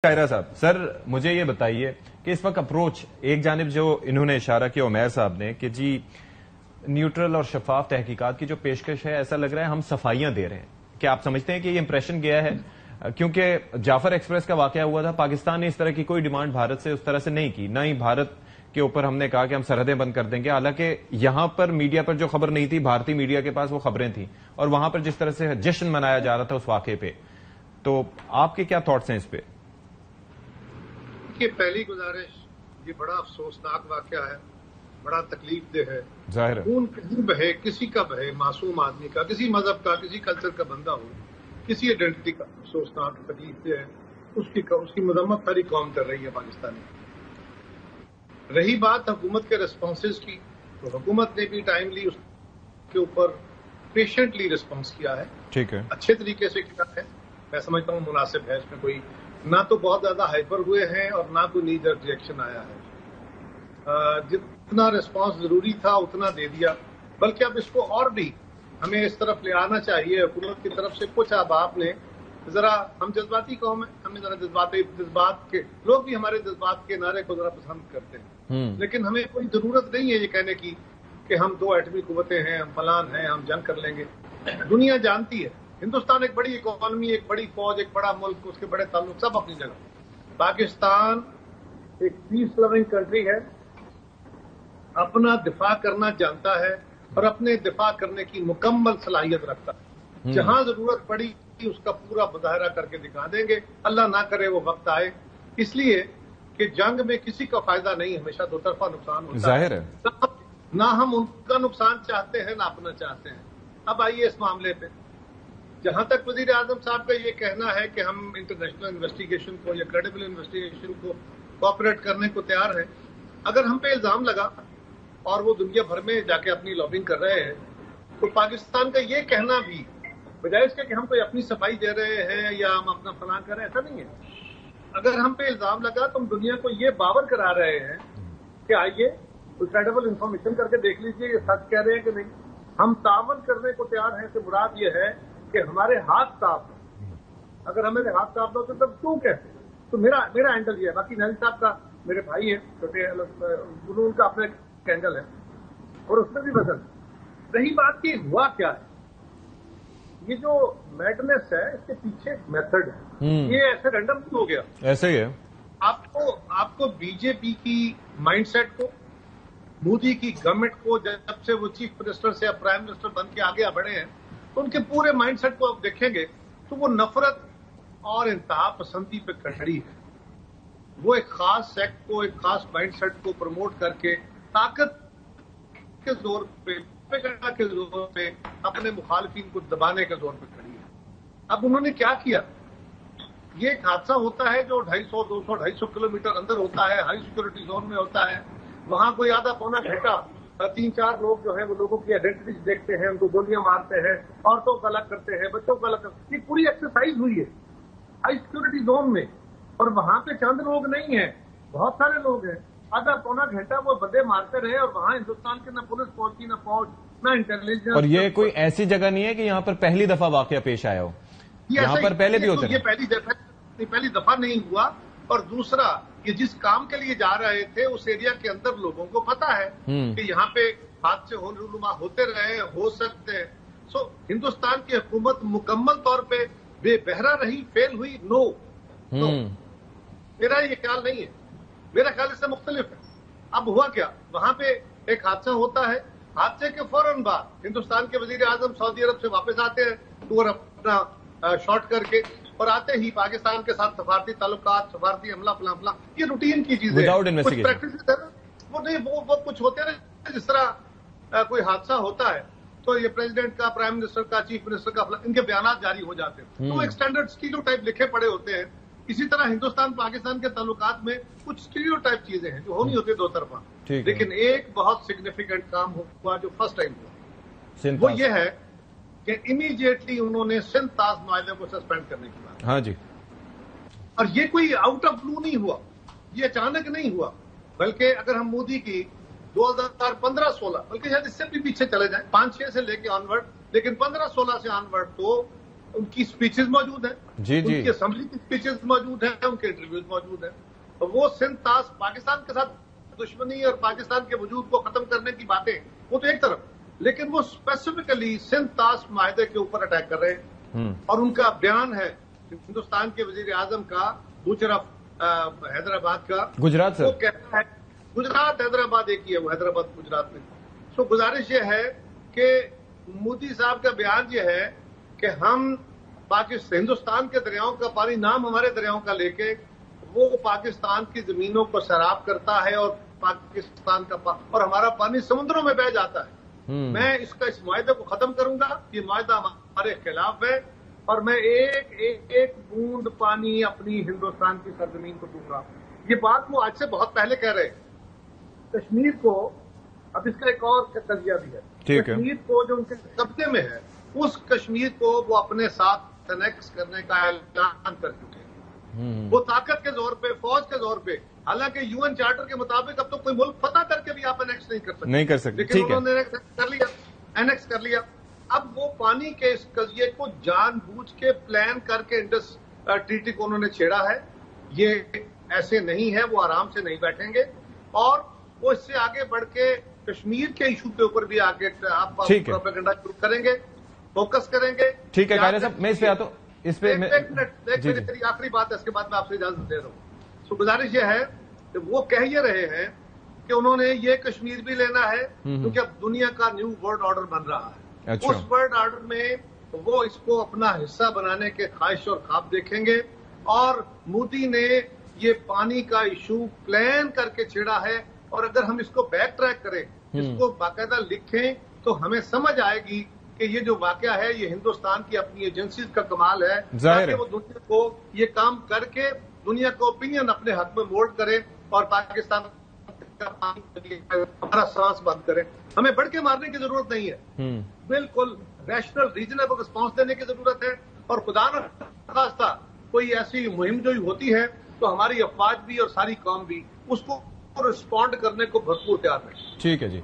कायरा साहब, सर मुझे ये बताइए कि इस वक्त अप्रोच एक जानिब जो इन्होंने इशारा किया उमैर साहब ने कि जी न्यूट्रल और शफाफ तहकीकात की जो पेशकश है, ऐसा लग रहा है हम सफाइयां दे रहे हैं। क्या आप समझते हैं कि ये इंप्रेशन गया है? क्योंकि जाफर एक्सप्रेस का वाकया हुआ था, पाकिस्तान ने इस तरह की कोई डिमांड भारत से उस तरह से नहीं की, ना ही भारत के ऊपर हमने कहा कि हम सरहदें बंद कर देंगे। हालांकि यहां पर मीडिया पर जो खबर नहीं थी, भारतीय मीडिया के पास वो खबरें थी, और वहां पर जिस तरह से जश्न मनाया जा रहा था उस वाकये पे, तो आपके क्या थॉट्स हैं इस पे? कि पहली गुजारिश, ये बड़ा अफसोसनाक वाकया है, बड़ा तकलीफ देह है। जाहिर है खून कहीं बहे, किसी का बहे, मासूम आदमी का, किसी मजहब का, किसी कल्चर का बंदा हो, किसी आइडेंटिटी का, अफसोसनाक तकलीफ देह है। उसकी मजम्मत सारी कौम कर रही है पाकिस्तानी। रही बात हुकूमत के रिस्पॉन्सेज की, तो हुकूमत ने भी टाइमली उसके ऊपर पेशेंटली रिस्पॉन्स किया है। ठीक है, अच्छे तरीके से किया है। मैं समझता हूँ मुनासिब है। इसमें कोई ना तो बहुत ज्यादा हाइपर हुए हैं और ना कोई नीड रिएक्शन आया है। जितना रिस्पांस जरूरी था उतना दे दिया, बल्कि अब इसको और भी हमें इस तरफ ले आना चाहिए हुकूमत की तरफ से। कुछ अब आपने जरा, हम जज्बाती कौम है, हमें जरा जज्बात के लोग भी हमारे जज्बात के नारे को जरा पसंद करते हैं, लेकिन हमें कोई जरूरत नहीं है ये कहने की कि हम दो एटमी कुव्वतें हैं, हम फलान हैं, हम जंग कर लेंगे। दुनिया जानती है हिंदुस्तान एक बड़ी इकोनॉमी, एक बड़ी फौज, एक बड़ा मुल्क, उसके बड़े ताल्लुक सब अपनी जगह। पाकिस्तान एक पीस लविंग कंट्री है, अपना दिफा करना जानता है और अपने दिफा करने की मुकम्मल सलाहियत रखता है। जहां जरूरत पड़ी उसका पूरा मुजाहरा करके दिखा देंगे। अल्लाह ना करे वो वक्त आए, इसलिए कि जंग में किसी का फायदा नहीं, हमेशा दो तरफा नुकसान होता है। जाहिर है ना हम उनका नुकसान चाहते हैं ना अपना चाहते हैं। अब आइए इस मामले पे, जहां तक वजीर आजम साहब का ये कहना है कि हम इंटरनेशनल इन्वेस्टिगेशन को या क्रेडिबल इन्वेस्टिगेशन को कोऑपरेट करने को तैयार हैं। अगर हम पे इल्जाम लगा और वो दुनिया भर में जाके अपनी लॉबिंग कर रहे हैं, तो पाकिस्तान का ये कहना भी बजाय इसके कि हम कोई अपनी सफाई दे रहे हैं या हम अपना फलां कर रहे हैं, ऐसा नहीं है। अगर हम पे इल्जाम लगा तो हम दुनिया को ये बावर करा रहे हैं कि आइए कोई क्रेडिबल इंफॉर्मेशन करके देख लीजिए ये सच कह रहे हैं कि नहीं। हम तावन करने को तैयार हैं, तो मुराद ये है कि हमारे हाथ साफ है। अगर हमारे हाथ साफ हो तो तब क्यों कहते? तो मेरा एंगल ये है। बाकी नली साहब का मेरे भाई है, छोटे उनका अपना एंगल है और उसमें भी बदल। रही बात की हुआ क्या है, ये जो मैडनेस है इसके पीछे एक मेथड है। ये ऐसे रैंडम नहीं हो गया, ऐसे ही है। आपको बीजेपी की माइंडसेट को, मोदी की गवर्नमेंट को, जब से वो चीफ मिनिस्टर से प्राइम मिनिस्टर बन के आगे बढ़े हैं, तो उनके पूरे माइंडसेट को आप देखेंगे तो वो नफरत और इंतहा पसंदी पे खड़ी है। वो एक खास सेक्ट को, एक खास माइंडसेट को प्रमोट करके ताकत के जोर पे, के जोर पे अपने मुखालिफिन को दबाने के जोर पे खड़ी है। अब उन्होंने क्या किया, ये एक हादसा होता है जो 250, 200, 250 किलोमीटर अंदर होता है, हाई सिक्योरिटी जोन में होता है। वहां कोई आधा पौना घंटा 3-4 लोग जो है वो लोगों की आइडेंटिटी देखते हैं, उनको गोलियां मारते हैं, औरतों को अलग करते हैं, बच्चों को अलग करते हैं। ये पूरी एक्सरसाइज हुई है हाई सिक्योरिटी जोन में, और वहां पे चंद लोग नहीं है, बहुत सारे लोग हैं। आधा पौना घंटा वो बंदे मारते रहे और वहां हिंदुस्तान की न पुलिस पहुंची, न फौज, न इंटेलिजेंस। और ये कोई ऐसी जगह नहीं है कि यहाँ पर पहली दफा वाकया पेश आया हो, यहाँ पर पहले भी होते हैं। ये पहली दफा नहीं हुआ। और दूसरा, ये जिस काम के लिए जा रहे थे उस एरिया के अंदर लोगों को पता है कि यहाँ पे हादसे होते रहे, हो सकते हैं। सो हिंदुस्तान की हुकूमत मुकम्मल तौर पे बेबहरा रही, फेल हुई? नो, मेरा ये ख्याल नहीं है। मेरा ख्याल इससे मुख्तलिफ है। अब हुआ क्या, वहां पे एक हादसा होता है, हादसे के फौरन बाद हिंदुस्तान के वजीर आजम सऊदी अरब से वापस आते हैं टूर अपना शॉर्ट करके, और आते ही पाकिस्तान के साथ सफारती ताल्लुकात, सफारती हमला, फला, ये रूटीन की चीजें हैं। कुछ प्रैक्टिस वो नहीं, वो कुछ होते हैं। जिस तरह कोई हादसा होता है तो ये प्रेसिडेंट का, प्राइम मिनिस्टर का, चीफ मिनिस्टर का, इनके बयान जारी हो जाते हैं, तो एक स्टैंडर्ड स्टीरियोटाइप लिखे पड़े होते हैं। इसी तरह हिंदुस्तान पाकिस्तान के ताल्लुकात में कुछ स्टीरियोटाइप चीजें हैं जो होनी होती है दो तरफा। लेकिन एक बहुत सिग्निफिकेंट काम हुआ जो फर्स्ट टाइम हुआ, वो ये है कि इमीडिएटली उन्होंने सिंध ताज माहले को सस्पेंड करने की बात। हाँ जी। और ये कोई आउट ऑफ ब्लू नहीं हुआ, ये अचानक नहीं हुआ, बल्कि अगर हम मोदी की 2015-16, बल्कि शायद इससे भी पीछे चले जाएं, 5-6 से लेके ऑनवर्ड, लेकिन 15-16 से ऑनवर्ड तो ان کی سپیچز موجود ہیں, جی جی, ان کی اسمبلی کی سپیچز موجود ہیں, ان کے انٹرویوز موجود ہیں. وہ سندھ تاس پاکستان کے ساتھ دشمنی اور پاکستان کے وجود کو ختم کرنے کی باتیں وہ تو ایک طرف, لیکن وہ اسپیسیفکلی سندھ تاس معاہدے کے اوپر اٹیک کر رہے ہیں. اور ان کا بیان ہے ہندوستان کے وزیر اعظم کا دوسرف حیدرآباد کا, گجرات سے, وہ کہتا ہے گجرات حیدرآباد ایک ہی ہے, وہ حیدرآباد گجرات میں. سو گزارش یہ ہے کہ مودی صاحب کا بیان یہ ہے کہ ہم ہندوستان کے دریاؤں کا پانی نام ہمارے دریاؤں کا لے کے وہ پاکستان کی زمینوں کو سیراب کرتا ہے اور پاکستان کا اور ہمارا پانی سمندروں میں بہہ جاتا ہے. میں اس معاہدے کو ختم کروں گا, یہ معاہدہ ہمارے خلاف ہے, اور میں ایک بوند پانی اپنی ہندوستان کی سرزمین کو دوں گا. یہ بات وہ آج سے بہت پہلے کہہ رہے ہیں. کشمیر کو اب اس کا ایک اور قضیہ بھی ہے. کشمیر کو جو ان کے قبضے میں ہے, اس کشمیر کو وہ اپنے ساتھ انیکس کرنے کا اعلان کر چکے ہیں. وہ طاقت کے زور پہ, فوج کے زور پہ, حالانکہ یو این چارٹر کے مطابق اب تو کوئی ملک فتح کر کے بھی آپ انیکس نہیں کر سکتے, لیکن انہوں نے انیکس کر لیا. اب وہ پانی کے اس قضیے کو جان بوجھ کے پلان کر کے انڈس ٹریٹی کو انہوں نے چھیڑا ہے. یہ ایسے نہیں ہے, وہ آرام سے نہیں بیٹھیں گے, اور وہ اس سے آگے بڑھ کے کشمیر کے ایشو کے اوپر بھی آگے آپ پروپیگنڈا شروع کریں گے, فوکس کریں گے. ٹھیک ہے قاہرہ صاحب, میں اس پہ آتا ہوں. اس پہ ایک منٹ, میری آخری بات ہے, اس کے بعد میں آپ سے اجازت دے رہا ہوں. سو گزارش یہ ہے کہ وہ کہہ یہ رہے ہیں کہ انہوں نے یہ کشمیر بھی لینا ہے, کیونکہ اب دنیا کا نیو ورلڈ آرڈر بن رہا ہے. اس ورلڈ آرڈر میں وہ اس کو اپنا حصہ بنانے کے خواہش اور خواب دیکھیں گے, اور مودی نے یہ پانی کا ایشو پلان کر کے چھیڑا ہے. اور اگر ہم اس کو بیک ٹریک کریں, اس کو باقاعدہ لکھیں, تو ہمیں سمجھ آئے گی کہ یہ جو واقعہ ہے یہ ہندوستان کی اپنی ایجنسیز کا کمال ہے, تاکہ وہ دنیا کو یہ کام کر کے دنیا کو اوپینین اپنے حق میں مولڈ کرے اور پاکستان کا ہمارا سانس بند کرے. ہمیں بڑھ کے مارنے کی ضرورت نہیں ہے, بالکل ریشنل ریزنیبل رسپانس دینے کی ضرورت ہے. اور خدا نہ خواستہ کوئی ایسی مہم جو ہوتی ہے تو ہماری افواج بھی اور ساری قوم بھی اس کو رسپونڈ کرنے کو بھرپور تیار ہے. ٹھیک ہے جی.